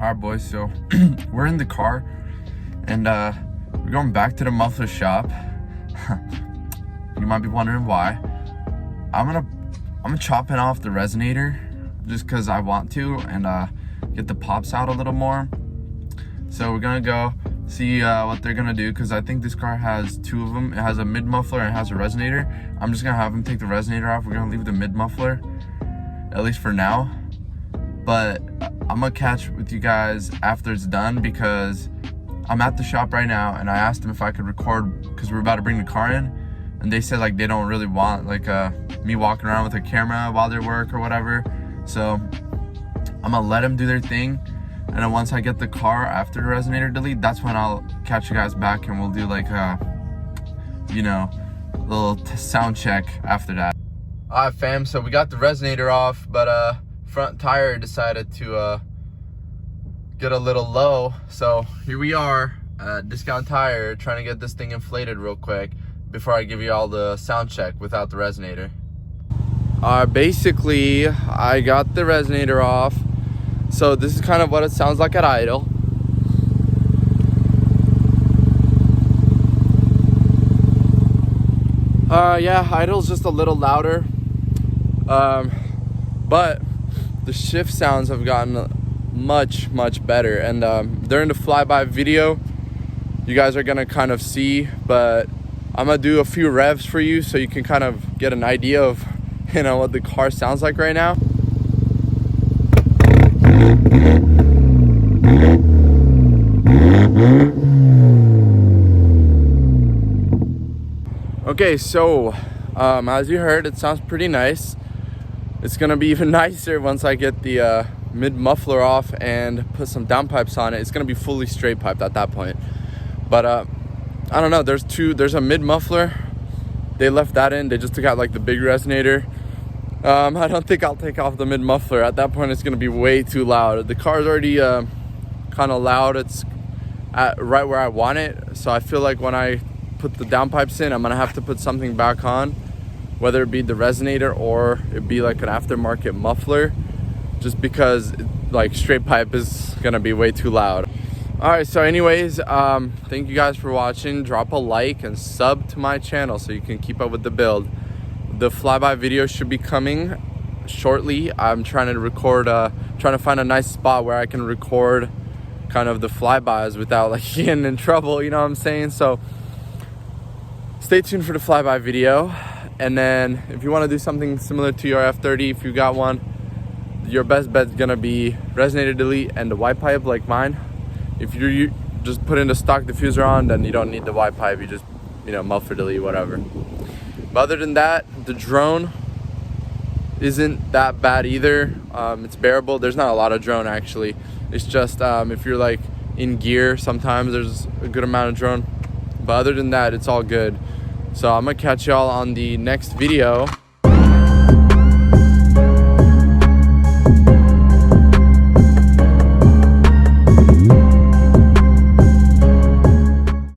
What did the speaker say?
Alright boys, so we're in the car and we're going back to the muffler shop. You might be wondering why. I'm chopping off the resonator just because I want to, and get the pops out a little more. So we're gonna go see what they're gonna do, because I think this car has two of them. It has a mid muffler and it has a resonator. I'm just gonna have them take the resonator off. We're gonna leave the mid muffler, at least for now. But I'm gonna catch with you guys after it's done, because I'm at the shop right now and I asked them if I could record, because we're about to bring the car in, and they said like they don't really want like me walking around with a camera while they work or whatever. So I'm gonna let them do their thing, and then once I get the car after the resonator delete, that's when I'll catch you guys back and we'll do like a, you know, little sound check after that. Alright fam, so we got the resonator off, but front tire decided to get a little low. So here we are at Discount Tire trying to get this thing inflated real quick before I give you all the sound check without the resonator. Basically I got the resonator off, so this is kind of what it sounds like at idle. Yeah, idle's just a little louder, but the shift sounds have gotten much better, and during the flyby video you guys are gonna kind of see, but I'm gonna do a few revs for you so you can kind of get an idea of, you know, what the car sounds like right now. Okay, so as you heard, it sounds pretty nice. It's gonna be even nicer once I get the mid muffler off and put some downpipes on it. It's gonna be fully straight piped at that point. But I don't know, there's a mid muffler. They left that in. They just took out like the big resonator. I don't think I'll take off the mid muffler. At that point it's gonna be way too loud. The car's already kind of loud. It's at right where I want it. So I feel like when I put the downpipes in, I'm gonna have to put something back on, whether it be the resonator or it be like an aftermarket muffler, just because like straight pipe is gonna be way too loud. All right, so anyways, thank you guys for watching. Drop a like and sub to my channel so you can keep up with the build. The flyby video should be coming shortly. I'm trying to record, trying to find a nice spot where I can record kind of the flybys without like getting in trouble, you know what I'm saying? So stay tuned for the flyby video. And then if you want to do something similar to your F30, if you got one, your best bet's gonna be resonator delete and the white pipe like mine. If you just put in the stock diffuser on, then you don't need the white pipe. You just, you know, muffler delete, whatever. But other than that, the drone isn't that bad either. It's bearable. There's not a lot of drone actually. It's just if you're like in gear, sometimes there's a good amount of drone. But other than that, it's all good. So I'm gonna catch y'all on the next video.